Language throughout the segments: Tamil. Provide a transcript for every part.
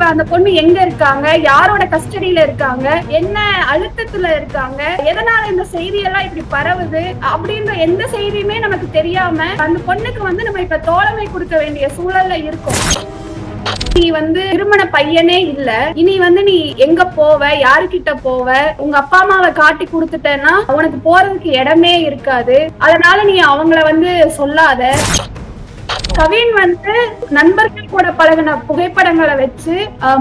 இப்ப அந்த பொண்ணு எங்க இருக்காங்க, யாரோட கஸ்டடியில இருக்காங்க, என்ன அழுத்தத்துல இருக்காங்க, எதனால இந்த செய்தி எல்லாம் இப்படி பரவுது அப்படின்ற எந்த செய்தியுமே நமக்கு தெரியாம அந்த பொண்ணுக்கு நம்ம இப்ப தோழமை கொடுக்க வேண்டிய சூழல்ல இருக்கோம். நீ திருமண பையனே இல்ல, இனி நீ எங்க போவ, யாருக்கிட்ட போவ, உங்க அப்பா அம்மாவை காட்டி கொடுத்துட்டேன்னா உனக்கு போறதுக்கு இடமே இருக்காது, அதனால நீ அவங்கள சொல்லாத. கவின் நண்பர்கள் கூட பழகின புகைப்படங்களை வச்சு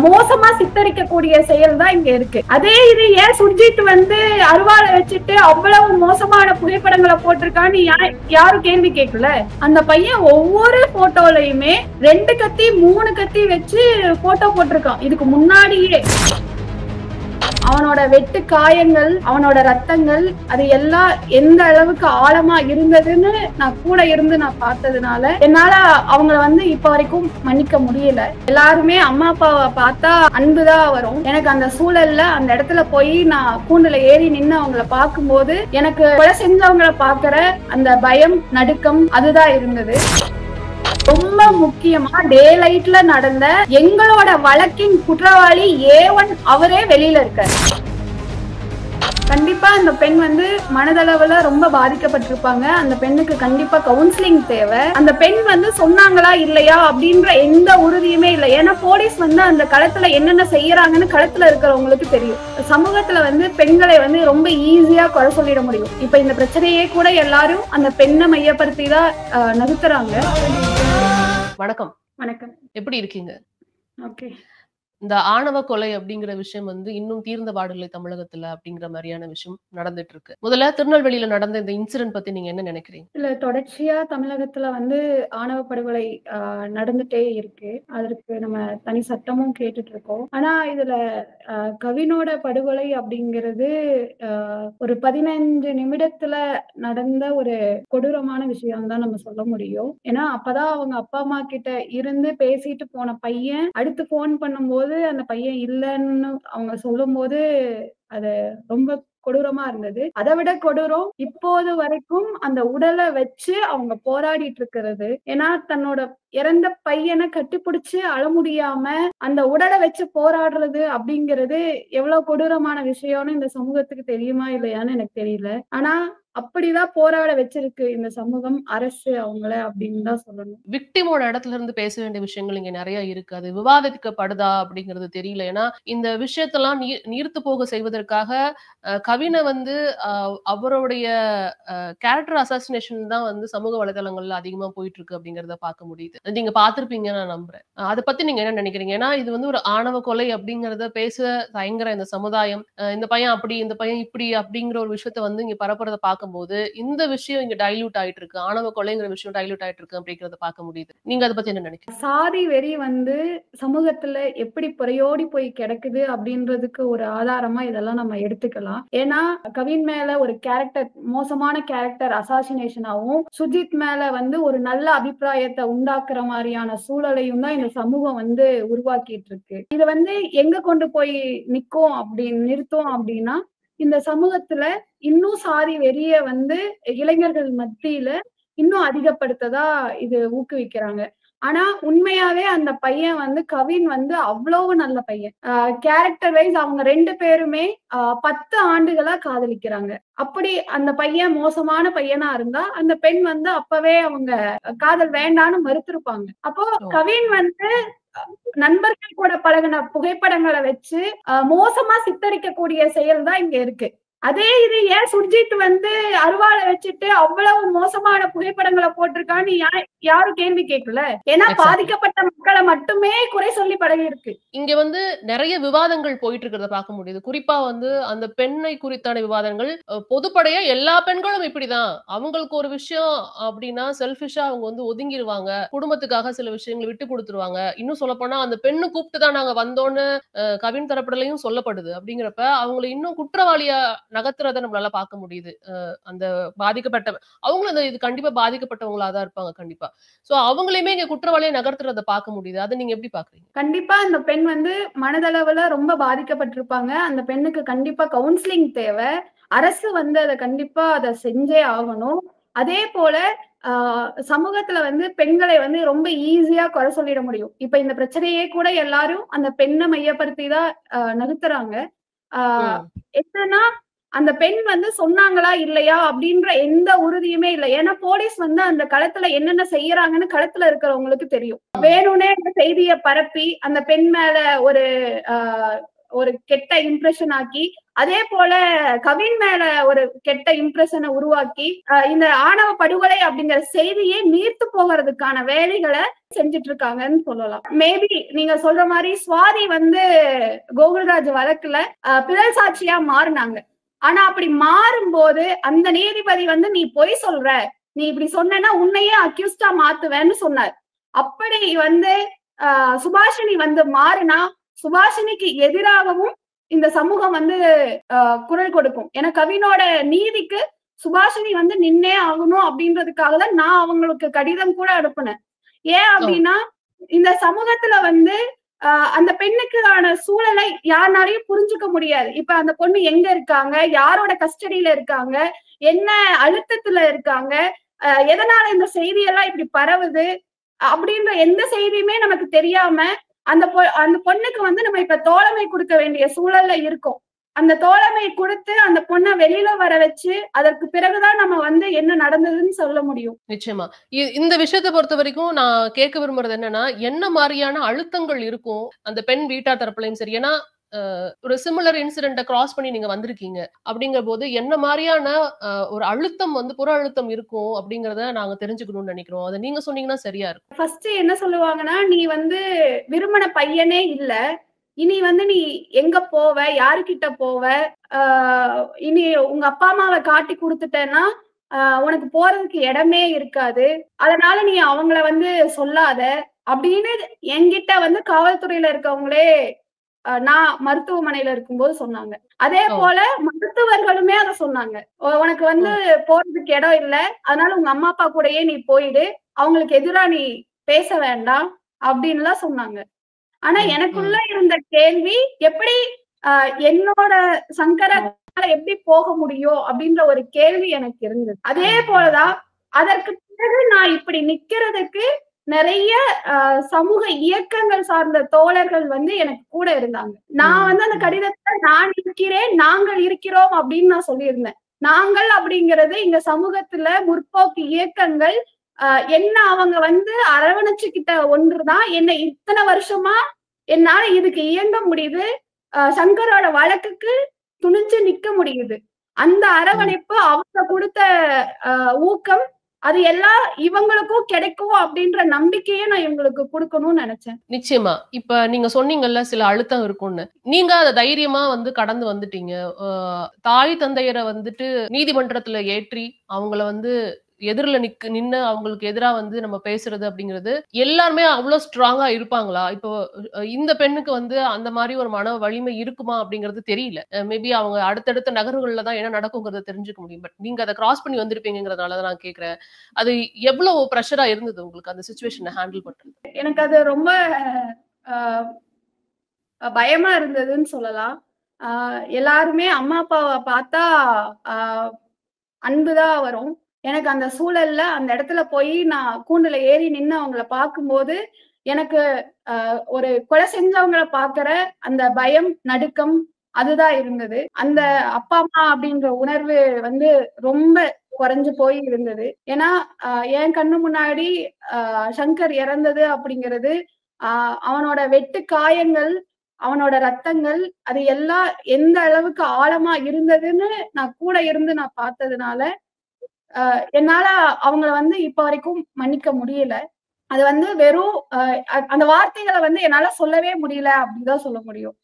மோசமா சித்தரிக்கக்கூடிய செயல் தான் இங்க இருக்கு. அதே இது ஏன் சுர்ஜித் அருவாளை வச்சுட்டு அவ்வளவு மோசமான புகைப்படங்களை போட்டிருக்கான்னு யாரும் கேள்வி கேட்கல. அந்த பையன் ஒவ்வொரு போட்டோலையுமே 2 கத்தி 3 கத்தி வச்சு போட்டோ போட்டிருக்கான். இதுக்கு முன்னாடியே அவனோட வெட்டு காயங்கள், அவனோட ரத்தங்கள், அது எல்லாம் எந்த அளவுக்கு ஆழமா இருந்ததுன்னு நான் கூட இருந்து நான் பார்த்ததுனால என்னால அவங்கள இப்ப வரைக்கும் மன்னிக்க முடியல. எல்லாருமே அம்மா அப்பாவை பார்த்தா அன்புதான் வரும். எனக்கு அந்த சூழல்ல அந்த இடத்துல போய் நான் கூண்டுல ஏறி நின்று அவங்கள பார்க்கும்போது எனக்கு கொலை செஞ்சவங்களை பார்க்கிற அந்த பயம், நடுக்கம் அதுதான் இருந்தது. ரொம்ப முக்கியமா டே லைட்ல நடந்த எங்களோட வழக்கின் குற்றவாளி A1 அவரே வெளியில இருக்காரு. கண்டிப்பா அந்த பெண் மனதளவுல ரொம்ப பாதிக்கப்பட்டிருப்பாங்க. அந்த பெண்ணுக்கு கண்டிப்பா கவுன்சிலிங் தேவை. அந்த பெண் சொன்னாங்களா இல்லையா அப்படின்ற எந்த உறுதியுமே இல்லை. ஏன்னா போலீஸ் அந்த களத்துல என்னென்ன செய்யறாங்கன்னு களத்துல இருக்கிறவங்களுக்கு தெரியும். சமூகத்துல பெண்களை ரொம்ப ஈஸியா குறை சொல்லிட முடியும். இப்ப இந்த பிரச்சனையே கூட எல்லாரும் அந்த பெண்ணை மையப்படுத்தி தான் நகர்த்துறாங்க. வணக்கம். வணக்கம். எப்படி இருக்கீங்க? ஓகே. இந்த ஆணவ கொலை அப்படிங்கிற விஷயம் இன்னும் தீர்ந்த பாடில்லை தமிழகத்துல அப்படிங்கிற மாதிரியான விஷயம் நடந்துட்டு இருக்கு. முதல்ல திருநெல்வேலியில நடந்த இந்த இன்சிடென்ட் பத்தி நீங்க என்ன நினைக்கிறீங்க? இல்ல, தொடர்ச்சியா தமிழகத்துல ஆணவ படுகொலை நடந்துட்டே இருக்கு. அதற்கு நம்ம தனி சட்டமும் கேட்டுட்டு இருக்கோம். ஆனா இதுல கவினோட படுகொலை அப்படிங்கிறது ஒரு 15 நிமிடத்துல நடந்த ஒரு கொடூரமான விஷயம் தான் நம்ம சொல்ல முடியும். ஏன்னா அப்பதான் அவங்க அப்பா அம்மா கிட்ட இருந்து பேசிட்டு போன பையன் அடுத்து போன் பண்ணும்போது அந்த பையன் இல்லைன்னு அவங்க சொல்லும் போது அது ரொம்ப கொடூரமா இருந்தது. அதை விட கொடூரம் இப்போது வரைக்கும் அந்த உடலை வச்சு அவங்க போராடிட்டு இருக்கிறது. ஏன்னா தன்னோட இறந்த பையனை கட்டிப்பிடிச்சு அழ முடியாம அந்த உடலை வச்சு போராடுறது அப்படிங்கிறது எவ்வளவு கொடூரமான விஷயம்னு இந்த சமூகத்துக்கு தெரியுமா இல்லையான்னு எனக்கு தெரியல. ஆனா அப்படிதான் போராட வச்சிருக்கு இந்த சமூகம், அரசு அவங்கள அப்படின்னு தான் சொல்லணும். விக்டிமோட இடத்துல இருந்து பேச வேண்டிய விஷயங்கள் இங்க நிறைய இருக்கு. அது விவாதிக்கப்படுதா அப்படிங்கிறது தெரியல. ஏன்னா இந்த விஷயத்தெல்லாம் நீர்த்து போக செய்வதற்காக கவினை அவருடைய கேரக்டர் அசாசினேஷன் தான் சமூக வலைதளங்கள்ல அதிகமா போயிட்டு இருக்கு அப்படிங்கறத பார்க்க முடியுது. நீங்க பார்த்திருப்பீங்கன்னு நான் நம்புறேன். அதை பத்தி நீங்க என்ன நினைக்கிறீங்க? ஏன்னா இது ஒரு ஆணவ கொலை அப்படிங்கறத பேச தயங்குற இந்த சமுதாயம், இந்த பையன் அப்படி, இந்த பையன் இப்படி அப்படிங்கிற ஒரு விஷயத்த இங்க பரப்புறத பார்க்கும்போது இந்த விஷயம் இங்க டைல்யூட் ஆயிட்டு இருக்கு. ஆணவ கொலைங்கிற விஷயம் டைல்யூட் ஆயிட்டு இருக்கு அப்படிங்கறத பார்க்க முடியுது. நீங்க அதை பத்தி என்ன நினைக்கிறீங்க? சாதி வெறி சமூகத்துல எப்படி புறையோடி போய் கிடக்குது அப்படின்றதுக்கு ஒரு ஆதாரமா இதெல்லாம் நம்ம எடுத்துக்கலாம். ஏன்னா கவின் மேல ஒரு கேரக்டர், மோசமான கேரக்டர் அசாசினேஷனாவும், சுஜித் மேல ஒரு நல்ல அபிப்பிராயத்தை உண்டாக்குற மாதிரியான சூழலையும் தான் இந்த சமூகம் உருவாக்கிட்டு இருக்கு. இது எங்க கொண்டு போய் நிறுத்தும் அப்படின்னா, இந்த சமூகத்துல இன்னும் சாதி வெறிய இளைஞர்கள் மத்தியில இன்னும் அதிகப்படுத்ததா இது ஊக்குவிக்கிறாங்க. ஆனா உண்மையாவே அந்த பையன் கவின் அவ்வளவு நல்ல பையன். கேரக்டர் வைஸ் அவங்க 2 பேருமே 10 ஆண்டுகளா காதலிக்கிறாங்க. அப்படி அந்த பையன் மோசமான பையனா இருந்தா அந்த பெண் அப்பவே அவங்க காதல் வேண்டான்னு மறுத்திருப்பாங்க. அப்போ கவின் நண்பர்கள் கூட பழகின புகைப்படங்களை வச்சு மோசமா சித்தரிக்கக்கூடிய செயல் தான் இங்க இருக்கு. அதே இது ஏன் சுர்ஜித் அருவாளை வச்சுட்டு அவ்வளவு மோசமான புகைப்படங்களை போட்டிருக்கான்னு யாரும் கேள்வி கேட்கல. ஏன்னா பாதிக்கப்பட்ட மக்களை மட்டுமே குறை சொல்லி பழகி இருக்கு. இங்க நிறைய விவாதங்கள் போயிட்டு இருக்கிறத பார்க்க முடியுது. குறிப்பா அந்த பெண்ணை குறித்தான விவாதங்கள் பொதுப்படையா எல்லா பெண்களும் இப்படிதான், அவங்களுக்கு ஒரு விஷயம் அப்படின்னா செல்ஃபிஷா அவங்க ஒதுங்கிடுவாங்க, குடும்பத்துக்காக சில விஷயங்களை விட்டு கொடுத்துருவாங்க. இன்னும் சொல்ல போனா அந்த பெண்ணு கூப்பிட்டுதான் நாங்க வந்தோன்னு கவின் தரப்புலையும் சொல்லப்படுது. அப்படிங்கிறப்ப அவங்களை இன்னும் குற்றவாளியா நகர்த்துறத நம்மளால பார்க்க முடியுது. அந்த பாதிக்கப்பட்ட அவங்களும் இது கண்டிப்பா பாதிக்கப்பட்டவங்களாதான் இருப்பாங்க கண்டிப்பா. சோ அவங்களையுமே இங்க குற்றவாளியை நகர்த்துறத பார்க்க முடியுது. அதை நீங்க எப்படி பாக்குறீங்க? கண்டிப்பா அந்த பெண் மனதளவுல ரொம்ப பாதிக்கப்பட்டிருப்பாங்க. அந்த பெண்ணுக்கு கண்டிப்பா கவுன்சிலிங் தேவை. அரசு அதை கண்டிப்பா அதை செஞ்சே ஆகணும். அதே போல சமூகத்துல வந்து பெண்களை வந்து ரொம்ப ஈஸியா குறை சொல்லிட முடியும். இப்ப இந்த பிரச்சனையே கூட எல்லாரும் அந்த பெண்ணை மையப்படுத்தி தான் நிறுத்துறாங்க. ஆஹ் ம். என்னன்னா அந்த பெண் வந்து சொன்னாங்களா இல்லையா அப்படின்ற எந்த உறுதியுமே இல்லை. ஏன்னா போலீஸ் வந்து அந்த களத்துல என்னென்ன செய்யறாங்கன்னு களத்துல இருக்கிறவங்களுக்கு தெரியும். வேணும்னே அந்த செய்தியை பரப்பி அந்த பெண் மேல ஒரு ஆஹ் ஒரு கெட்ட இம்ப்ரெஷன் ஆக்கி, அதே போல கவின் மேல ஒரு கெட்ட இம்ப்ரெஷனை உருவாக்கி இந்த ஆணவ படுகொலை அப்படிங்கிற செய்தியே நீர்த்து போகிறதுக்கான வேலைகளை செஞ்சுட்டு இருக்காங்கன்னு சொல்லலாம். மேபி நீங்க சொல்ற மாதிரி சுவாதி வந்து கோகுல்ராஜ் வழக்குல பிறல் சாட்சியா மாறினாங்க. ஆனா அப்படி மாறும்போது அந்த நீதிபதி வந்து நீ பொய் சொல்ற, நீ இப்படி சொன்னா உன்னையே அக்யூஸ்டா மாத்துவேன்னு சொன்னார். அப்படி வந்து சுபாஷினி வந்து மாறினா சுபாஷினிக்கு எதிராகவும் இந்த சமூகம் வந்து குரல் கொடுக்கும். ஏன்னா கவினோட நீதிக்கு சுபாஷினி வந்து நின்னே ஆகணும் அப்படின்றதுக்காக தான் நான் அவங்களுக்கு கடிதம் கூட அனுப்புனேன். ஏன் அப்படின்னா இந்த சமூகத்துல வந்து அந்த பெண்ணுக்கான சூழலை யாருனாலையும் புரிஞ்சுக்க முடியாது. இப்ப அந்த பொண்ணு எங்க இருக்காங்க, யாரோட கஸ்டடியில இருக்காங்க, என்ன அழுத்தத்துல இருக்காங்க, எதனால இந்த செய்தி எல்லாம் இப்படி பரவுது அப்படின்ற எந்த செய்தியுமே நமக்கு தெரியாம அந்த பொண்ணுக்கு வந்து நம்ம இப்ப தோழமை கொடுக்க வேண்டிய சூழல்ல இருக்கோம். அந்த தோழமை கொடுத்து அந்த பொண்ணை வெளியில வர வச்சு அதற்கு பிறகுதான் நம்ம வந்து என்ன நடந்ததுன்னு சொல்ல முடியும். நிச்சயமா. இந்த விஷயத்த பொறுத்த வரைக்கும் நான் கேட்க விரும்புறது என்னன்னா, என்ன மாரியான அழுத்தங்கள் இருக்கும் அந்த பெண் வீட்டார் தரப்புலயும் சரி. ஏன்னா ஒரு சிமிலர் இன்சிடென்ட்ட கிராஸ் பண்ணி நீங்க வந்திருக்கீங்க. அப்படிங்கம்போது என்ன மாரியான ஒரு அழுத்தம் வந்து புற அழுத்தம் இருக்கும் அப்படிங்கிறத நாங்க தெரிஞ்சுக்கணும்னு நினைக்கிறோம். அத நீங்க சொன்னீங்கன்னா சரியா இருக்கும். ஃபர்ஸ்ட் என்ன சொல்லுவாங்கன்னா, நீ வந்து விரும்பின பையனே இல்ல. இனி வந்து நீ எங்க போவ, யாருகிட்ட போவ, இனி உங்க அப்பா அம்மாவை காட்டி கொடுத்துட்டேன்னா உனக்கு போறதுக்கு இடமே இருக்காது. அதனால நீ அவங்கள வந்து சொல்லாத அப்படின்னு என்கிட்ட வந்து காவல்துறையில இருக்கவங்களே நான் மருத்துவமனையில இருக்கும்போது சொன்னாங்க. அதே போல மருத்துவர்களுமே அதை சொன்னாங்க. உனக்கு வந்து போறதுக்கு இடம் இல்ல, அதனால உங்க அம்மா அப்பா கூடயே நீ போயிடு, அவங்களுக்கு எதிரா நீ பேச வேண்டாம் அப்படின்லாம் சொன்னாங்க. ஆனா எனக்குள்ள இருந்த கேள்வி, எப்படி என்னோட சங்கர எப்படி போக முடியும் அப்படின்ற ஒரு கேள்வி எனக்கு இருந்தது. அதே போலதான் அதற்கு பிறகு நான் இப்படி நிக்கிறதுக்கு நிறைய சமூக இயக்கங்கள் சார்ந்த தோழர்கள் வந்து எனக்கு கூட இருந்தாங்க. நான் வந்து அந்த கடிதத்தை நான் இருக்கிறேன், நாங்கள் இருக்கிறோம் அப்படின்னு நான் சொல்லியிருந்தேன். நாங்கள் அப்படிங்கிறது இங்க சமூகத்துல முற்போக்கு இயக்கங்கள் என்ன அவங்க வந்து அரவணைச்சுக்கிட்ட ஒன்றுதான். என்ன இத்தனை வருஷமா என்னால இதுக்கு இயங்க முடியுது, சங்கரோட வழக்குக்கு துணிஞ்சு நிக்க முடியுது. அந்த அரவணைப்பு, அவங்க கொடுத்த ஊக்கம், அது எல்லாம் இவங்களுக்கும் கிடைக்கும் அப்படின்ற நம்பிக்கையை நான் இவங்களுக்கு கொடுக்கணும்னு நினைச்சேன். நிச்சயமா. இப்ப நீங்க சொன்னீங்கல்ல சில அழுத்தம் இருக்கும்னு. நீங்க அத தைரியமா வந்து கடந்து வந்துட்டீங்க. தாய் தந்தையரை வந்துட்டு நீதிமன்றத்துல ஏற்றி அவங்கள வந்து எதிரில நின்னு அவங்களுக்கு எதிரா வந்து நம்ம பேசுறது அப்படிங்கிறது எல்லாருமே அவ்வளவு ஸ்ட்ராங்கா இருப்பாங்களா? இப்போ இந்த பெண்ணுக்கு வந்து அந்த மாரி ஒரு மன வலிமை இருக்குமா அப்படிங்கிறது தெரியல. மேபி அவங்க அடுத்தடுத்த நகர்வுகள்ல தான் என்ன நடக்குங்கிறத தெரிஞ்சுக்க முடியும். பட் நீங்க அத கிராஸ் பண்ணி வந்திருப்பீங்கங்கிறதுனால தான் நான் கேட்கிறேன். அது எவ்வளவு பிரஷரா இருந்தது உங்களுக்கு அந்த சிச்சுவேஷன ஹேண்டில் பண்றது? எனக்கு அது ரொம்ப பயமா இருந்ததுன்னு சொல்லலாம். எல்லாருமே அம்மா அப்பாவை பார்த்தா அன்புதான் வரும். எனக்கு அந்த சூழல்ல அந்த இடத்துல போய் நான் கூண்டுல ஏறி நின்னு அவங்கள பார்க்கும்போது எனக்கு ஒரு கொலை செஞ்சவங்களை பார்க்கிற அந்த பயம், நடுக்கம் அதுதான் இருந்தது. அந்த அப்பா அம்மா அப்படின்ற உணர்வு வந்து ரொம்ப குறைஞ்சு போய் இருந்தது. ஏன்னா என் கண்ணு முன்னாடி சங்கர் இறந்தது அப்படிங்கிறது, அவனோட வெட்டு காயங்கள், அவனோட ரத்தங்கள், அது எல்லாம் எந்த அளவுக்கு ஆழமா இருந்ததுன்னு நான் கூட இருந்து நான் பார்த்ததுனால என்னால அவங்கள வந்து இப்ப வரைக்கும் மன்னிக்க முடியல. அது வந்து வெறும் அந்த வார்த்தைகளை வந்து என்னால சொல்லவே முடியல அப்படிதான் சொல்ல முடியும்.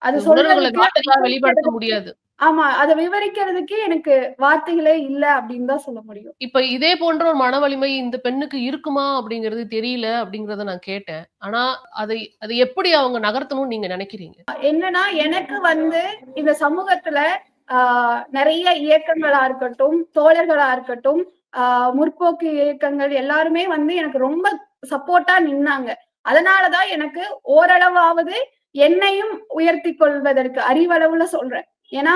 அது சொல்றதுக்கு வெளிப்படுத்த முடியாது. ஆமா, அதை விவரிக்கிறதுக்கு எனக்கு வார்த்தைகளே இல்ல அப்படின்னு தான் சொல்ல முடியும். இப்ப இதே போன்ற ஒரு மன வலிமை இந்த பெண்ணுக்கு இருக்குமா அப்படிங்கிறது தெரியல அப்படிங்கறத நான் கேட்டேன். ஆனா அதை எப்படி அவங்க நகர்த்தணும்னு நீங்க நினைக்கிறீங்க? என்னன்னா எனக்கு வந்து இந்த சமூகத்துல நிறைய இயக்கங்களா இருக்கட்டும், தோழர்களா இருக்கட்டும், முற்போக்கு இயக்கங்கள் எல்லாருமே வந்து எனக்கு ரொம்ப சப்போர்ட்டா நின்னாங்க. அதனாலதான் எனக்கு ஓரளவாவது என்னையும் உயர்த்தி கொள்வதற்கு அறிவளவுல சொல்றேன். ஏன்னா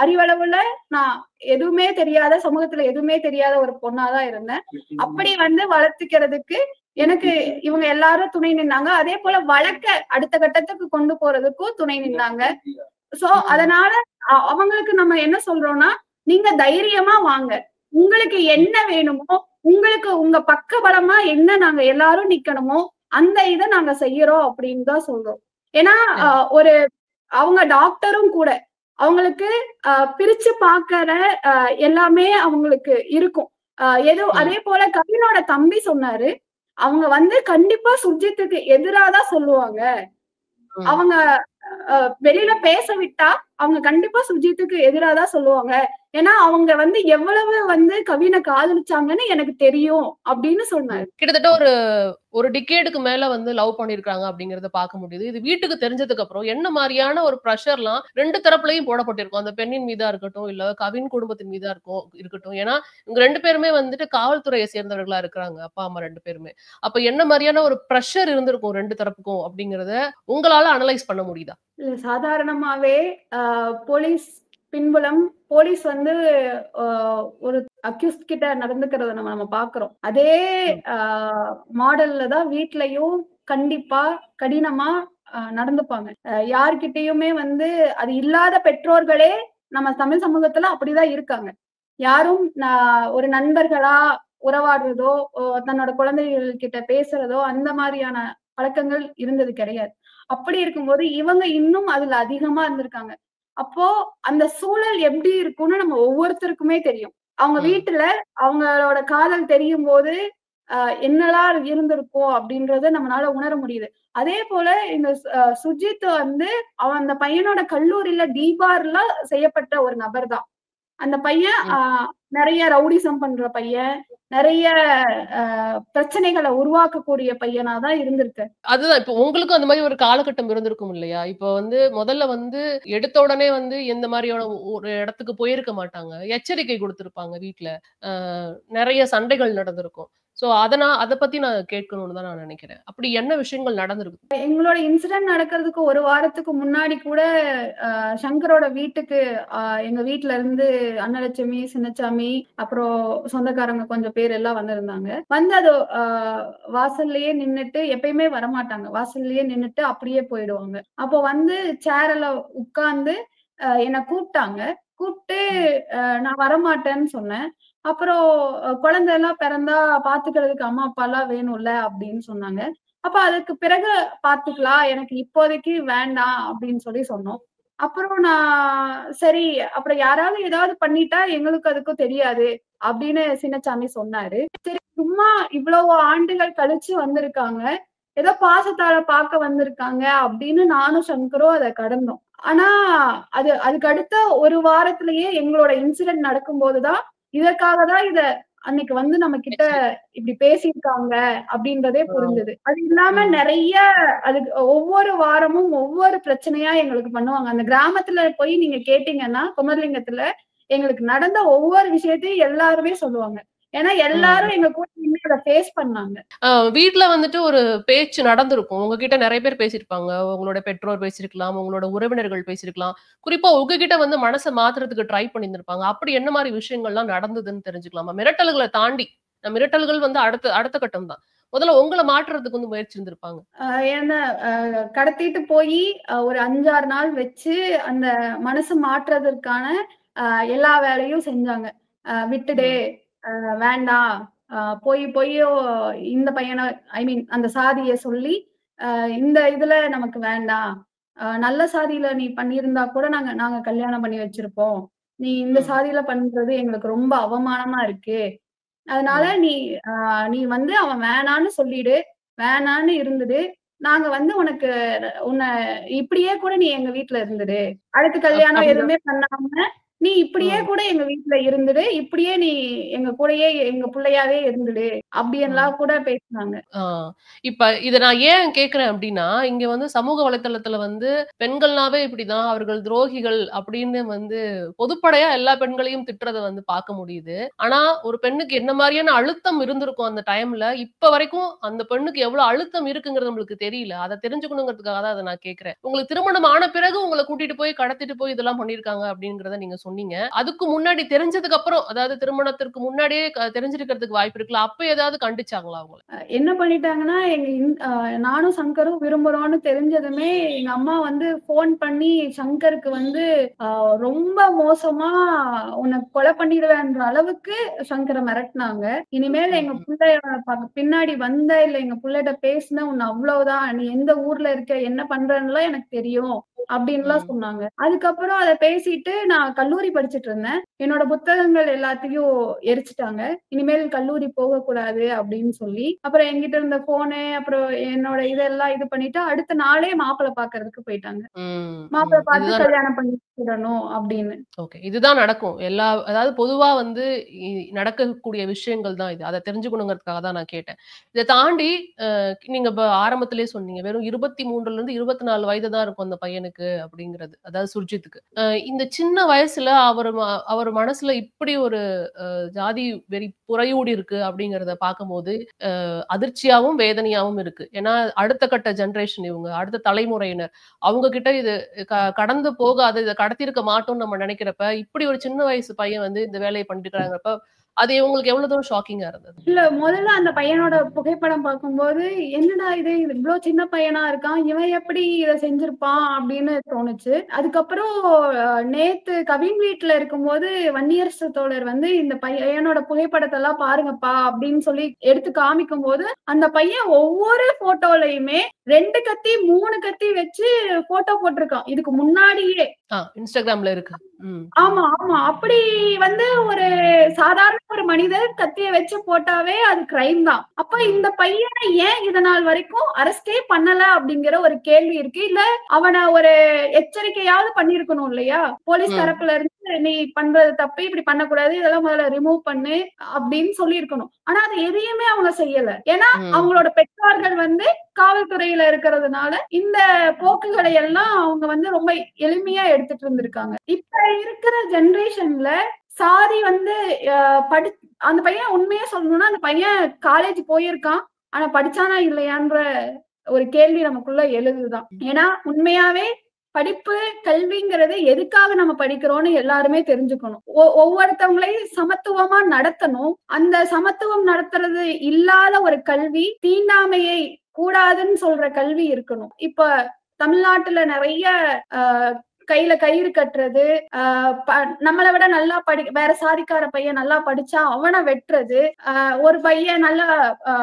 அறிவளவுல நான் எதுவுமே தெரியாத, சமூகத்துல எதுவுமே தெரியாத ஒரு பொண்ணாதான் இருந்தேன். அப்படி வந்து வளர்த்துக்கிறதுக்கு எனக்கு இவங்க எல்லாரும் துணை நின்னாங்க. அதே போல வழக்க அடுத்த கட்டத்துக்கு கொண்டு போறதுக்கும் துணை நின்னாங்க. சோ அதனால அவங்களுக்கு நம்ம என்ன சொல்றோம்னா, நீங்க தைரியமா வாங்க. உங்களுக்கு என்ன வேணுமோ, உங்களுக்கு உங்க பக்கபலமா என்ன நாங்க எல்லாரும் நிக்கணுமோ, அந்த இத நாங்க செய்யறோம் அப்படின்னு தான் சொல்றோம். ஏன்னா ஒரு அவங்க டாக்டரும் கூட. அவங்களுக்கு பிரிச்சு பாக்குற எல்லாமே அவங்களுக்கு இருக்கும். அதே போல கவினோட தம்பி சொன்னாரு. அவங்க வந்து கண்டிப்பா சுர்ஜித்துக்கு எதிரா தான் சொல்லுவாங்க. அவங்க வெளியில பேச விட்டா அவங்க கண்டிப்பா சுர்ஜித்துக்கு எதிரா தான் சொல்லுவாங்க. ஏன்னா அவங்க வந்து எவ்வளவு வந்து கவினை காதலிச்சாங்கன்னு எனக்கு தெரியும் அப்படின்னு சொன்னாரு. கிட்டத்தட்ட ஒரு டிகேடுக்கு மேல வந்து லவ் பண்ணிருக்காங்க அப்படிங்கறத பார்க்க முடியுது. இது வீட்டுக்கு தெரிஞ்சதுக்கு அப்புறம் என்ன மாரியான ஒரு பிரஷர்லாம் 2 தரப்புலயும் போடப்பட்டிருக்கும். அந்த பெண்ணின் மீதா இருக்கட்டும், இல்ல கவின் குடும்பத்தின் மீதா இருக்கட்டும். ஏன்னா, இவங்க 2 பேருமே வந்துட்டு காவல்துறையை சேர்ந்தவர்களா இருக்கிறாங்க. அப்பா, அம்மா 2 பேருமே. அப்ப என்ன மாரியான ஒரு பிரஷர் இருந்திருக்கும் 2 தரப்புக்கும் அப்படிங்கறத உங்களால அனலைஸ் பண்ண முடியுதா? இல்ல சாதாரணமாவே போலீஸ் பின்புலம் போலீஸ் வந்து ஒரு அக்யூஸ்ட் கிட்ட நடந்துக்கிறத நம்ம பாக்குறோம். அதே மாடல்ல தான் வீட்லயும் கண்டிப்பா கடினமா நடந்துப்பாங்க. யார்கிட்டயுமே வந்து அது இல்லாத பெற்றோர்களே நம்ம தமிழ் சமூகத்துல அப்படிதான் இருக்காங்க. யாரும் ஒரு நண்பர்களா உறவாடுறதோ, தன்னோட குழந்தைகள் கிட்ட பேசுறதோ அந்த மாதிரியான பழக்கங்கள் இருந்தது கிடையாது. அப்படி இருக்கும்போது இவங்க இன்னும் அதுல அதிகமா இருந்திருக்காங்க. அப்போ அந்த சூழல் எப்படி இருக்கும்னு நம்ம ஒவ்வொருத்தருக்குமே தெரியும். அவங்க வீட்டுல அவங்களோட காதல் தெரியும்போது என்னலாம் இருந்திருக்கும் அப்படின்றத நம்மளால உணர முடியுது. அதே போல இந்த சுஜித் வந்து அவன் அந்த பையனோட கல்லூரியில டிபார்ல செய்யப்பட்ட ஒரு நபர் தான். அந்த பையன் நிறைய ரவுடிசம் பண்ற பையன், நிறைய பிரச்சனைகளை உருவாக்கக்கூடிய பையனாதான் இருந்திருக்கு. அதுதான் இப்ப உங்களுக்கும் அந்த மாதிரி ஒரு காலகட்டம் இருந்திருக்கும் இல்லையா? இப்ப வந்து முதல்ல வந்து எடுத்த உடனே வந்து எந்த மாதிரியான ஒரு இடத்துக்கு போயிருக்க மாட்டாங்க. எச்சரிக்கை குடுத்திருப்பாங்க வீட்ல. நெறைய சண்டைகள் நடந்திருக்கும். சோ அத பத்தி நான் கேட்கணும்னு தான் நான் நினைக்கிறேன். அப்படி என்ன விஷயங்கள் நடந்திருக்கு? எங்களோட இன்சிடென்ட் நடக்கிறதுக்கு 1 வாரத்துக்கு முன்னாடி கூட சங்கரோட வீட்டுக்கு எங்க வீட்ல இருந்து அன்னலட்சுமி, சின்னச்சாமி, அப்புறம் சொந்தக்காரங்க கொஞ்சம் பேர் எல்லாம் வந்திருந்தாங்க. வந்து அது வாசல்லயே நின்னுட்டு எப்பயுமே வரமாட்டாங்க. வாசல்லயே நின்னுட்டு அப்படியே போயிடுவாங்க. அப்போ வந்து சேர்ல உட்கார்ந்து என்ன கூப்பிட்டாங்க. கூப்பிட்டு நான் வரமாட்டேன்னு சொன்னேன். அப்புறம் குழந்தை எல்லாம் பிறந்தா பாத்துக்கிறதுக்கு அம்மா, அப்பா எல்லாம் வேணும்ல அப்படின்னு சொன்னாங்க. அப்ப அதுக்கு பிறகு பாத்துக்கலாம். எனக்கு இப்போதைக்கு வேண்டாம் அப்படின்னு சொன்னோம். அப்புறம் நான் சரி அப்புறம் யாராவது ஏதாவது பண்ணிட்டா எங்களுக்கு அதுக்கும் தெரியாது அப்படின்னு சின்னசாமி சொன்னாரு. சரி சும்மா இவ்வளவு ஆண்டுகள் கழிச்சு வந்திருக்காங்க. ஏதோ பாசத்தால பார்க்க வந்திருக்காங்க அப்படின்னு நானும் சங்கரும் அத கடந்தோம். ஆனா அதுக்கு அடுத்த 1 வாரத்திலேயே எங்களோட இன்சிடென்ட் நடக்கும்போதுதான் இதற்காக தான் அன்னைக்கு வந்து நம்ம கிட்ட இப்படி பேசியிருக்காங்க அப்படின்றதே புரிஞ்சது. அது இல்லாம நிறைய அதுக்கு ஒவ்வொரு வாரமும் ஒவ்வொரு பிரச்சனையா எங்களுக்கு பண்ணுவாங்க. அந்த கிராமத்துல போய் நீங்க கேட்டீங்கன்னா குமரலிங்கத்துல எங்களுக்கு நடந்த ஒவ்வொரு விஷயத்தையும் எல்லாருமே சொல்லுவாங்க. ஏன்னா எல்லாரும் எங்க கூட நின்னு அத ஃபேஸ் பண்ணாங்க. வீட்ல வந்துட்டு ஒரு பேச்சு நடந்திருக்கும். உங்ககிட்ட நெறைய பேர் பேசியிருப்பாங்க. உங்களோட பெற்றோர் பேசியிருக்கலாம், உங்களோட உறவினர்கள் பேசியிருக்கலாம். குறிப்பா உங்ககிட்ட வந்து மனச மாத்துறதுக்கு ட்ரை பண்ணியிருந்திருப்பாங்க. அப்படி என்ன மாரி விஷயங்கள்லாம் நடந்ததுன்னு தெரிஞ்சுக்கலாமா? மிரட்டல்கள தாண்டி, மிரட்டல்கள் வந்து அடுத்த கட்டம் தான். முதல்ல உங்கள மாற்றுறதுக்கு வந்து முயற்சி இருந்திருப்பாங்க. ஏன்னா கடத்திட்டு போயி ஒரு 5, 6 நாள் வச்சு அந்த மனசு மாற்றுறதற்கான எல்லா வேலையும் செஞ்சாங்க. விட்டுடு, வேண்டாம். போயோ இந்த பையன ஐ மீன் அந்த சாதிய சொல்லி, இந்த இதுல நமக்கு வேண்டாம். நல்ல சாதியில நீ பண்ணியிருந்தா கூட நாங்க கல்யாணம் பண்ணி வச்சிருப்போம். நீ இந்த சாதியில பண்றது எங்களுக்கு ரொம்ப அவமானமா இருக்கு. அதனால நீ வந்து அவன் வேணான்னு சொல்லிடு. வேணான்னு இருந்துடு. நாங்க வந்து உன்ன இப்படியே கூட நீ எங்க வீட்ல இருந்துடு. அடுத்து கல்யாணம் எதுவுமே பண்ணாம நீ இப்படியே கூட எங்க வீட்டுல இருந்துடு, இப்படியே நீ எங்க கூடயே எங்க பிள்ளையாவே இருந்துடு அப்படின்லாம் கூட பேசினாங்க. இப்ப இத நான் ஏன் கேட்கிறேன் அப்டின்னா, இங்க வந்து சமூக வலைதளத்துல வந்து பெண்கள்னாவே இப்படிதான், அவர்கள் துரோகிகள் அப்படின்னு வந்து பொதுப்படையா எல்லா பெண்களையும் திட்டுறத வந்து பார்க்க முடியுது. ஆனா, ஒரு பெண்ணுக்கு என்ன மாரியான அழுத்தம் இருந்திருக்கும் அந்த டைம்ல, இப்ப வரைக்கும் அந்த பெண்ணுக்கு எவ்வளவு அழுத்தம் இருக்குங்கிறது நம்மளுக்கு தெரியல. அத தெரிஞ்சுக்கணுங்கிறதுக்காக தான் அத நான் கேட்கிறேன். உங்களுக்கு திருமணம் ஆன பிறகு உங்கள கூட்டிட்டு போய் கடத்திட்டு போய் இதெல்லாம் பண்ணியிருக்காங்க அப்படிங்கிறத நீங்க சொன்னீங்க. அதுக்கு முன்னாடி தெரிஞ்சதுக்கு அப்புறம், அதாவது திருமணத்திற்கு முன்னாடியே தெரிஞ்சிருக்கிறதுக்கு வாய்ப்பு இருக்குல்ல. அப்ப ஏதாவது கண்டிச்சாங்களா உங்கள? என்ன பண்ணிட்டாங்கன்னா, நானும் சங்கரும் விரும்புறோம்னு தெரிஞ்சதுமே, எங்க அம்மா வந்து ஃபோன் பண்ணி சங்கருக்கு வந்து ரொம்ப மோசமா உன்ன கொலை பண்ணிடுவேன்ற அளவுக்கு சங்கர மிரட்டுனாங்க. இனிமேல் எங்க ம். புள்ளைய பின்னாடி வந்த, இல்ல எங்க புள்ளைட்ட பேசுன உன்ன அவ்வளவுதான். நீ எந்த ஊர்ல இருக்க, என்ன பண்றன்னுலாம் எனக்கு தெரியும். அப்படின்லாம் ம். சொன்னாங்க. அதுக்கப்புறம் அத பேசிட்டு நான் கல்லூரி படிச்சுட்டு இருந்தேன். என்னோட புத்தகங்கள் எல்லாத்தையும் எரிச்சுட்டாங்க. இனிமேல் கல்லூரி போகக்கூடாது அப்படின்னு சொல்லி. அப்புறம் என்கிட்ட இருந்த ஃபோனு, அப்புறம் என்னோட இதெல்லாம் இது பண்ணிட்டு, அடுத்த நாளே மாப்பிள பாக்குறதுக்கு போயிட்டாங்க. ம். மாப்பிள ம். பாத்து இதுதான் கல்யாணம் பண்ணி வச்சிடணும் அப்படின்னு. ஓகே. இதுதான் நடக்கும். அதாவது பொதுவா வந்து நடக்கக்கூடிய விஷயங்கள் தான் இது. அத தெரிஞ்சுக்கணுங்கிறதுக்காக தான் நான் கேட்டேன். இத தாண்டி நீங்க ஆரம்பத்திலேயே சொன்னீங்க. வெறும் 23லிருந்து 24 வயது தான் இருக்கும் அந்த பையனுக்கு அப்படிங்கிறது. அதாவது சுர்ஜித்துக்கு. இந்த சின்ன வயசுல அவர் மனசுல இப்படி ஒரு ஜாதி வெறி புரையூடி இருக்கு அப்படிங்கிறத பார்க்கும்போது, அதிர்ச்சியாவும், வேதனையாவும் இருக்கு. ஏன்னா அடுத்த கட்ட ஜெனரேஷன் இவங்க. அடுத்த தலைமுறையினர். அவங்க கிட்ட இது கடந்து போகாது. இத கடத்தியிருக்க மாட்டோம்னு நம்ம நெனைக்கிறப்ப, இப்படி ஒரு சின்ன வயசு பையன் வந்து இந்த வேலைய பண்ணிட்டு இருக்காங்கிறப்ப, அது உங்களுக்கு எவ்வளவு தூரம் ஷாக்கிங்கா இருந்தது? இல்ல முதல்ல அந்த பையனோட புகைப்படம் பார்க்கும்போது, என்னடா இது இவ்ளோ சின்ன பையனா இருக்கான். இவன் எப்படி இத செஞ்சிருப்பான் அப்படின்னு தோணுச்சு. அதுக்கப்புறம் நேத்து கவின் வீட்ல இருக்கும்போது வன்னியரசு தோழர் வந்து இந்த பையனோட புகைப்படத்தெல்லாம் பாருங்கப்பா அப்படின்னு சொல்லி எடுத்து காமிக்கும்போது, அந்த பையன் ஒவ்வொரு ஃபோட்டோலயுமே 2 கத்தி, 3 கத்தி வச்சு ஃபோட்டோ போட்டிருக்கான். இதுக்கு முன்னாடியே. Instagramல இருக்கு. ம். ஆமா, ஆமா. அப்படி வந்து ஒரு சாதாரண ஒரு மனிதர் கத்திய வச்சு போட்டாவே அது கிரைம் தான். அப்ப ம். இந்த பையன ஏன் இது நாள் வரைக்கும் அரெஸ்டே பண்ணல அப்படிங்கிற ஒரு கேள்வி இருக்கு. இல்ல அவன ஒரு எச்சரிக்கையாவது பண்ணியிருக்கணும் இல்லையா? போலீஸ் ம். தரப்புல இருந்து நீ பண்றது தப்பு, இப்படி பண்ணக்கூடாது. இதெல்லாம் முதல்ல ரிமூவ் பண்ணு அப்படின்னு சொல்லியிருக்கணும். ஆனா அது எதையுமே அவங்க செய்யல. ஏன்னா ம். அவங்களோட பெற்றோர்கள் வந்து காவல்துறையில இருக்கிறதுனால இந்த போக்குகளை எல்லாம் அவங்க வந்து ரொம்ப எளிமையா எடுத்துட்டு இருந்திருக்காங்க. இப்ப இருக்கிற ஜெனரேஷன்ல சாதி வந்து அ படி அந்த பையன் உண்மையா சொல்லணும்னா, அந்த பையன் காலேஜ் போயிருக்கான். ஆனா படிச்சானா இல்லையான்ற ஒரு கேள்வி நமக்குள்ள எழுதுதான். ஏன்னா உண்மையாவே படிப்பு, கல்விங்கிறது எதுக்காக நம்ம படிக்கிறோம்னு எல்லாருமே தெரிஞ்சுக்கணும். ஒவ்வொருத்தவங்களையும் சமத்துவமா நடத்தணும். அந்த சமத்துவம் நடத்துறது இல்லாத ஒரு கல்வி, தீண்டாமையை கூடாதுன்னு சொல்ற கல்வி இருக்கணும். இப்ப தமிழ்நாட்டுல நெறைய அ கையில கயிறு கட்டுறது, அ ப நம்மள விட நல்லா வேற சாதிக்கார பையன் நல்லா படிச்சா அவன வெட்டுறது, ஒரு பையன் நல்லா அ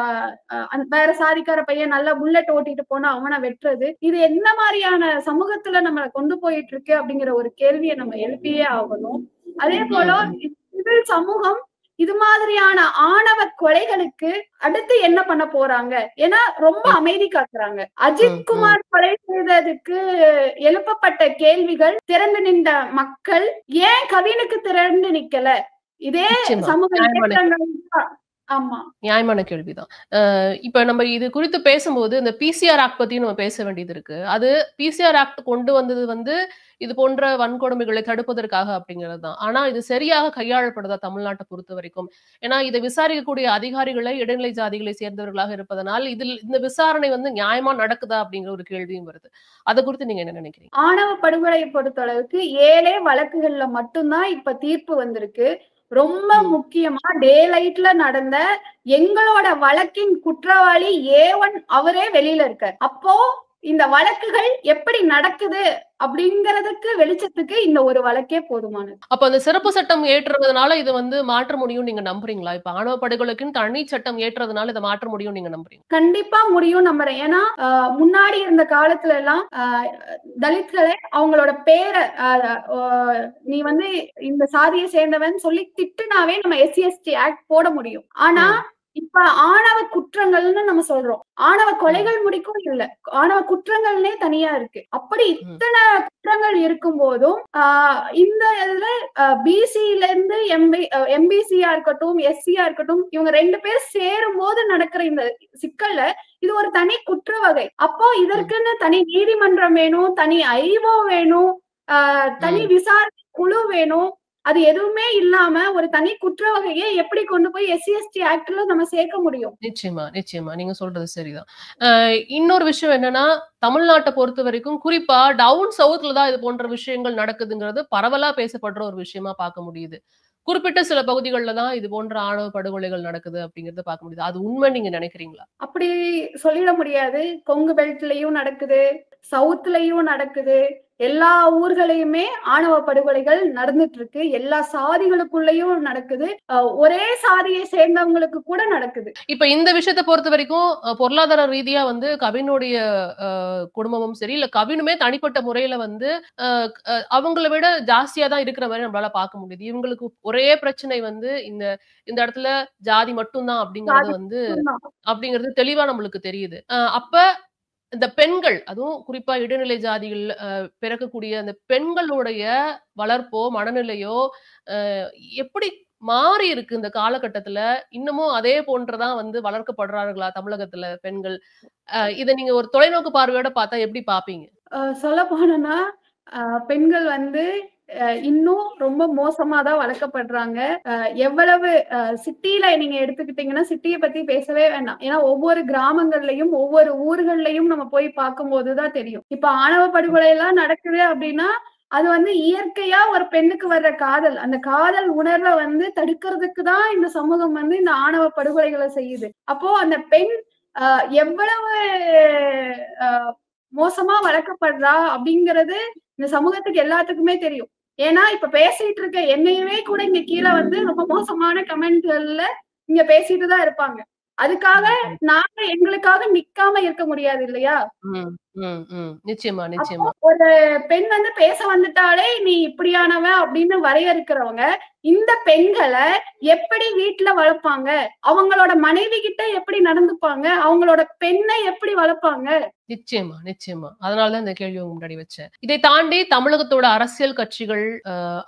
வேற சாதிக்கார பையன் நல்லா புல்லட் ஓட்டிட்டு போனா அவன வெட்டுறது. இது என்ன மாரியான சமூகத்துல நம்மள கொண்டு போயிட்டு இருக்கு அப்படிங்கிற ஒரு கேள்விய நம்ம எழுப்பியே ஆகணும். அதே போல ம். சிவில் சமூகம் இது மாதிரியான ஆணவ கொலைகளுக்கு அடுத்து என்ன பண்ண போறாங்க? ஏன்னா ரொம்ப ம். அமைதி காக்குறாங்க. ம். அஜித் ம். குமார் கொலை செய்ததுக்கு எழுப்பப்பட்ட கேள்விகள், திரண்டு நின்ற மக்கள் ஏன் கவினுக்கு திரண்டு நிக்கல? இதே நிச்சயமா. சமூக நியாயமான இயக்கங்கள் தான். ஆமா. நியாயமான கேள்விதான். இப்ப நம்ம இது குறித்து பேசும்போது, இந்த பிசிஆர் ஆக்ட் பத்தியும் நம்ம பேச வேண்டியது இருக்கு. அது பிசிஆர் ஆக்ட் கொண்டு வந்தது வந்து, இது போன்ற வன்கொடுமைகளை தடுப்பதற்காக அப்படிங்கிறது தான். ஆனா, இது சரியாக கையாளப்படுதா தமிழ்நாட்ட பொறுத்தவரைக்கும்? ஏன்னா, இத விசாரிக்கக்கூடிய அதிகாரிகளே இடைநிலை ஜாதிகளை சேர்ந்தவர்களாக இருப்பதனால், இந்த விசாரணை வந்து நியாயமா நடக்குதா? அப்படிங்கிற ஒரு கேள்வியும் வருது. அத குறித்து நீங்க என்ன நினைக்கிறீங்க? ஆணவ படுகொலைய பொறுத்தளவுக்கு 7 வழக்குகள்ல மட்டும் தான் இப்ப தீர்ப்பு வந்திருக்கு. ரொம்ப ம். முக்கியமா டே லைட்ல நடந்த எங்களோட வழக்கின் குற்றவாளி A1 அவரே வெளியில இருக்காரு. அப்போ இந்த வழக்குகள் எப்படி நடக்குது அப்படிங்கிறதுக்கு வெளிச்சத்துக்கு இந்த ஒரு வழக்கே போதுமானது. அப்ப அந்த சிறப்பு சட்டம் ஏற்றுறதுனால இத வந்து மாற்ற முடியும்னு நீங்க நம்புறீங்களா? இப்ப ஆணவ படுகொலைக்குன்னு தனி சட்டம் ஏற்றதுனால இத மாற்ற முடியும்னு நீங்க நம்புறீங்களா? கண்டிப்பா முடியும் நம்புறேன். ஏன்னா, முன்னாடி இருந்த காலத்துல எல்லாம் தலித்களே அவங்களோட பேர அ ஒ நீ வந்து இந்த சாதிய சேர்ந்தவன் சொல்லி திட்டுனாவே நம்ம எஸ்சி, எஸ்டி ஆக்ட் போட முடியும். ஆனா, ம். இப்ப ஆணவ குற்றங்கள்னு நம்ம சொல்றோம். ஆணவ கொலைகள் முடிக்கும் இல்ல. ஆணவ குற்றங்கள்னே தனியா இருக்கு. அப்படி இத்தனை குற்றங்கள் இருக்கும் போதும் இந்த இதுல பிசில இருந்து எம்பிசியா இருக்கட்டும், எஸ்சியா இருக்கட்டும், இவங்க 2 பேர் சேரும் போது நடக்கிற இந்த சிக்கல்ல இது ஒரு தனி குற்ற வகை. அப்போ இதற்குன்னு தனி நீதிமன்றம் வேணும், தனி ஐஓ வேணும், தனி விசாரணை குழு வேணும். அது எதுவுமே இல்லாம ஒரு தனி குற்ற வகையை எப்படி கொண்டு போய் SC/ST ஆக்ட்ல நம்ம சேர்க்க முடியும்? நிச்சயமா, நிச்சயமா. நீங்க சொல்றது சரிதான். இன்னொரு விஷயம் என்னன்னா, தமிழ்நாட்ட பொறுத்தவரைக்கும் குறிப்பா டவுன் சவுத்ல தான் இது போன்ற விஷயங்கள் நடக்குதுங்கிறது பரவலா பேசப்படுற ஒரு விஷயமா பார்க்க முடியுது. குறிப்பிட்ட சில பகுதிகள்ல தான் இது போன்ற ஆணவ படுகொலைகள் நடக்குது அப்படிங்கிறத பார்க்க முடியுது. அது உண்மைன்னு நீங்க நினைக்கிறீங்களா? அப்படி சொல்லிட முடியாது. கொங்கு பெல்ட்லயும் நடக்குது, சவுத்லயும் நடக்குது. எல்லா ஊர்களையுமே ஆணவ படுகொலைகள் நடந்துட்டு இருக்கு. எல்லா சாதிகளுக்குள்ளயும் நடக்குது. ஒரே சாதியை சேர்ந்தவங்களுக்கு கூட நடக்குது. இப்ப இந்த விஷயத்த பொறுத்தவரைக்கும் பொருளாதார ரீதியா வந்து கவினுடைய குடும்பமும் சரி, இல்ல கவினுமே தனிப்பட்ட முறையில வந்து அவங்கள விட ஜாஸ்தியா தான் இருக்கிற மாரி நம்மளால பார்க்க முடியுது. இவங்களுக்கு ஒரே பிரச்சனை வந்து இந்த இந்த இடத்துல ஜாதி மட்டும் தான் அப்படிங்கிறது வந்து அப்படிங்கிறது தெளிவா நம்மளுக்கு தெரியுது. அப்ப இந்த பெண்கள், அதுவும் குறிப்பா இடைநிலை ஜாதிகள் பிறக்கக்கூடிய அந்த பெண்களுடைய வளர்ப்போ, மனநிலையோ எப்படி மாறி இருக்கு இந்த காலகட்டத்துல? இன்னமும் அதே போன்றுதான் வந்து வளர்க்கப்படுறார்களா தமிழகத்துல பெண்கள்? இத நீங்க ஒரு தொலைநோக்கு பார்வையோட பார்த்தா எப்படி பார்ப்பீங்க? சொல்லப் போனோம்னா, பெண்கள் வந்து இன்னும் ரொம்ப மோசமா தான் வளர்க்கப்படுறாங்க. எவ்வளவு சிட்டில நீங்க எடுத்துக்கிட்டீங்கன்னா, சிட்டிய பத்தி பேசவே வேண்டாம். ஏன்னா ஒவ்வொரு கிராமங்கள்லயும், ஒவ்வொரு ஊர்கள்லயும் நம்ம போய் பார்க்கும்போது தான் தெரியும். இப்ப ஆணவ படுகொலை எல்லாம் நடக்குது அப்படின்னா, அது வந்து இயற்கையா ஒரு பெண்ணுக்கு வர்ற காதல். அந்த காதல் உணர்வ வந்து தடுக்கிறதுக்கு தான் இந்த சமூகம் வந்து இந்த ஆணவ படுகொலைகள செய்யுது. அப்போ அந்த பெண் எவ்வளவு அ மோசமா வளர்க்கப்படுறா அப்படிங்கிறது இந்த சமூகத்துக்கு எல்லாத்துக்குமே தெரியும். ஏன்னா இப்ப பேசிட்டு இருக்க என்னையவே கூட இங்க கீழ வந்து ரொம்ப மோசமான கமெண்ட்கள்ல இங்க பேசிட்டு தான் இருப்பாங்க. அதுக்காக நாங்க எங்களுக்காக நிக்காம இருக்க முடியாது இல்லையா? நிச்சயமா, அப்போ நிச்சயமா. ஒரு பெண் வந்து பேச வந்துட்டாலே நீ இப்படியானவ அப்படின்னு வரையறுக்கிறவங்க இந்த பெண்களை எப்படி வீட்டுல வளர்ப்பாங்க? அவங்களோட மனைவி கிட்ட எப்படி நடந்துப்பாங்க? அவங்களோட பெண்ணை எப்படி வளர்ப்பாங்க? நிச்சயமா, நிச்சயமா. அதனாலதான் இந்த கேள்வி உங்க முன்னாடி வச்சேன். இதை தாண்டி தமிழகத்தோட அரசியல் கட்சிகள்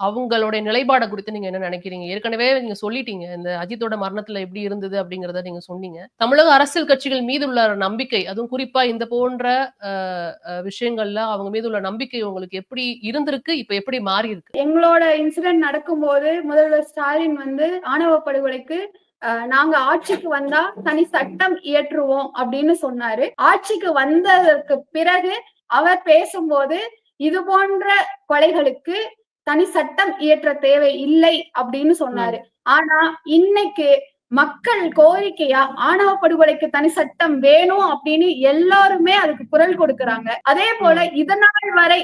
அவங்களுடைய நிலைப்பாட குறித்து நீங்க என்ன நினைக்கிறீங்க? ஏற்கனவே நீங்க சொல்லிட்டீங்க. இந்த அஜித்தோட மரணத்துல எப்படி இருந்தது அப்படிங்கிறத நீங்க சொன்னீங்க. தமிழக அரசியல் கட்சிகள் மீது உள்ள நம்பிக்கை, அதுவும் குறிப்பா இந்த போன்ற விஷயங்கள்ல அவங்க மீது உள்ள நம்பிக்கை உங்களுக்கு எப்படி இருந்திருக்கு? இப்ப எப்படி மாறி இருக்கு? எங்களோட இன்சிடென்ட் நடக்கும்போது முதல்வர் ஸ்டாலின் வந்து ஆணவ படுகொலைக்கு நாங்க ஆட்சிக்கு வந்தா தனி சட்டம் இயற்றுவோம் அப்படின்னு சொன்னாரு. ஆட்சிக்கு வந்ததற்கு பிறகு அவர் பேசும்போது இது போன்ற கொலைகளுக்கு தனி சட்டம் இயற்ற தேவை இல்லை அப்படின்னு சொன்னாரு. ஆனா இன்னைக்கு மக்கள் கோரிக்கையா ஆணவ படுகொலைக்கு தனி சட்டம் வேணும் அப்படின்னு எல்லாருமே அதுக்கு குரல் கொடுக்கறாங்க. அதே போல இதனால் வரை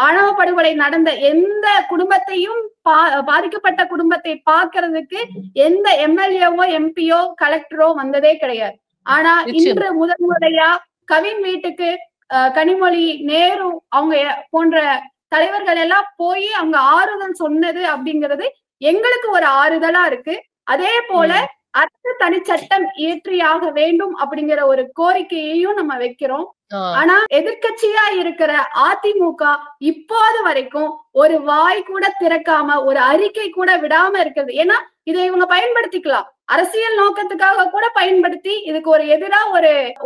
ஆணவ படுகொலை நடந்த எந்த குடும்பத்தையும் பாதிக்கப்பட்ட குடும்பத்தை பார்க்கறதுக்கு எந்த எம்எல்ஏவோ எம்பியோ கலெக்டரோ வந்ததே கிடையாது. ஆனா இன்று முதல் முறையா கவின் வீட்டுக்கு கனிமொழி, நேரு அவங்க போன்ற தலைவர்கள் எல்லாம் போய் அங்க ஆறுதல் சொன்னது அப்படிங்கிறது எங்களுக்கு ஒரு ஆறுதலா இருக்கு. அதே போல அரசு தனிச்சட்டம் இயற்றியாக வேண்டும் அப்படிங்கிற ஒரு கோரிக்கையையும் நம்ம வைக்கிறோம். ஆனா எதிர்க்கட்சியா இருக்கிற அதிமுக இப்போது வரைக்கும் ஒரு வாய் கூட திறக்காம ஒரு அறிக்கை கூட விடாம இருக்கிறது. ஏன்னா இதை இவங்க பயன்படுத்திக்கலாம், அரசியல் நோக்கத்துக்காக கூட பயன்படுத்தி இதுக்கு ஒரு எதிரா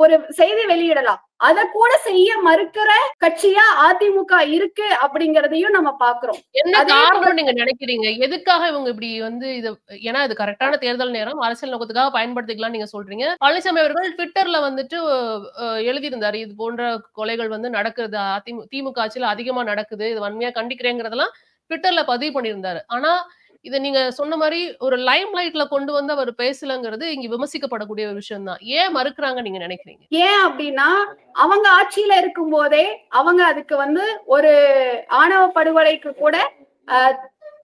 ஒரு செய்தி வெளியிடலாம். அத கூட செய்ய மறுக்கிற கட்சியா அதிமுக இருக்கு அப்படிங்கறதையும் நம்ம பாக்குறோம். என்ன காரணம் நீங்க நினைக்கிறீங்க? எதுக்காக இவங்க இப்படி வந்து இது, ஏன்னா இது கரெக்டான தேர்தல் நேரம், அரசியல் நோக்கத்துக்காக பயன்படுத்திக்கலாம் நீங்க சொல்றீங்க. பழனிசாமி அவர்கள் ட்விட்டர்ல வந்துட்டு எழுதியிருந்தாரு, இது போன்ற கொலைகள் வந்து நடக்குது, திமுக ஆட்சியில அதிகமா நடக்குது, இது வன்மையா கண்டிக்கிறேங்கிறதெல்லாம் ட்விட்டர்ல பதிவு பண்ணியிருந்தாரு. ஆனா இத நீங்க சொன்ன மாதிரி ஒரு லைம் லைட்ல கொண்டு வந்து அவர் பேசலங்கிறது இங்க விமர்சிக்கப்படக்கூடிய ஒரு விஷயம் தான். ஏன் மறுக்கிறாங்க நீங்க நினைக்கிறீங்க? ஏன் அப்படின்னா அவங்க ஆட்சியில இருக்கும் போதே அவங்க அதுக்கு வந்து ஒரு ஆணவ படுகொலைக்கு கூட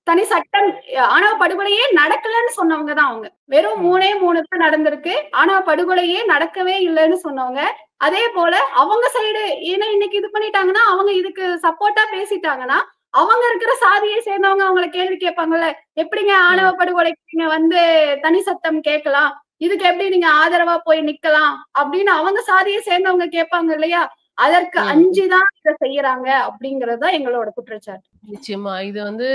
தனி சட்டம், ஆணவ படுகொலையே நடக்கலன்னு சொன்னவங்க தான் அவங்க. வெறும் 3 தான் நடந்திருக்கு, ஆணவ படுகொலையே நடக்கவே இல்லைன்னு சொன்னவங்க. அதே போல அவங்க சைடு ஏன்னா இன்னைக்கு இது பண்ணிட்டாங்கன்னா அவங்க இதுக்கு சப்போர்ட்டா பேசிட்டாங்கன்னா அவங்க இருக்கிற சாதியை சேர்ந்தவங்க அவங்களை கேள்வி கேட்பாங்கல்ல, எப்படிங்க ஆணவ படுகொலைக்கு நீங்க வந்து தனி சட்டம் கேட்கலாம், இதுக்கு எப்படி நீங்க ஆதரவா போய் நிக்கலாம் அப்படின்னு அவங்க சாதியை சேர்ந்தவங்க கேட்பாங்க இல்லையா? அதற்கு ம். அஞ்சுதான் இத செய்யறாங்க அப்படிங்கிறது தான் எங்களோட குற்றச்சாட்டு. நிச்சயமா. இது வந்து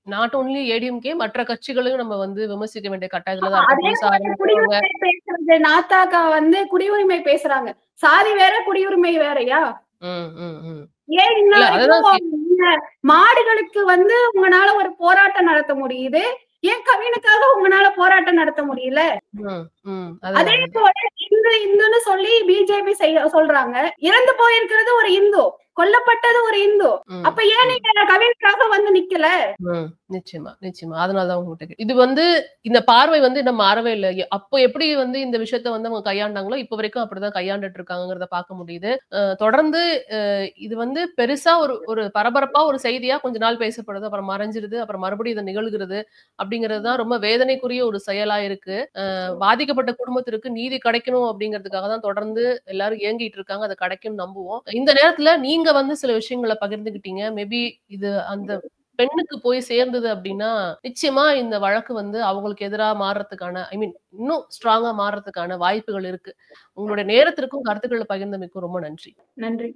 நாட் ஒன்லி ஏடிஎம்கே மற்ற கட்சிகளையும் நம்ம வந்து விமர்சிக்க வேண்டிய கட்டாயத்துல தான் இருக்கோம். அதே புதுசா போல ஆரம்பிக்கிறவங்க. குடியுரிமை பேசுறது நாத்தாக்கா வந்து குடியுரிமை பேசுறாங்க. சாதி வேற, குடியுரிமை வேறயா? ம், ம், ம். ஏன் இன்ன இல்ல அதுதான் வரைக்கும் நீங்க மாடுகளுக்கு வந்து உங்கனால ஒரு போராட்டம் நடத்த முடியுது. ஏன் கவினுக்காக உங்கனால போராட்டம் நடத்த முடியல? ம், ம். அதே அதுதான். போல இந்துன்னு சொல்லி பிஜேபி சொல்றாங்க. இறந்து போயிருக்கிறது ஒரு இந்து. கொல்லப்பட்டது ஒரு இந்து. ம், அப்ப ஏன் ம். நீங்க கவினுக்காக வந்து நிக்கல? ம். நிச்சயமா, நிச்சயமா. அதனால தான் உங்ககிட்ட இது வந்து இந்த பார்வை வந்து இன்னும் மாறவே இல்ல. அப்போ எப்படி வந்து இந்த விஷயத்த வந்து அவங்க கையாண்டாங்களோ, இப்ப வரைக்கும் அப்படிதான் கையாண்டுட்டு இருக்காங்கங்கிறத பார்க்க முடியுது. தொடர்ந்து இது வந்து பெருசா ஒரு ஒரு பரபரப்பா ஒரு செய்தியா கொஞ்ச நாள் பேசப்படுது. அப்புறம் மறைஞ்சிருது. அப்புறம் மறுபடியும் இது நிகழ்கிறது. அப்படிங்கிறது தான் ரொம்ப வேதனைக்குரிய ஒரு செயலா இருக்கு. பாதிக்கப்பட்ட குடும்பத்திற்கு நீதி கிடைக்கணும் அப்படிங்கிறதுக்காக தான் தொடர்ந்து எல்லாரும் ஏங்கிட்டு இருக்காங்க. அது கிடைக்கும்னு நம்புவோம். இந்த நேரத்துல நீங்க வந்து சில விஷயங்கள பகிர்ந்துக்கிட்டீங்க. மேபி இது அந்த பெண்ணுக்கு போய் சேர்ந்தது அப்படின்னா, நிச்சயமா இந்த வழக்கு வந்து அவங்களுக்கு எதிரா மாறுறதுக்கான இன்னும் ஸ்ட்ராங்கா மாறுறதுக்கான வாய்ப்புகள் இருக்கு. உங்களுடைய நேரத்திற்கும், கருத்துக்கள பகிர்ந்தமைக்கும் ரொம்ப நன்றி. நன்றி.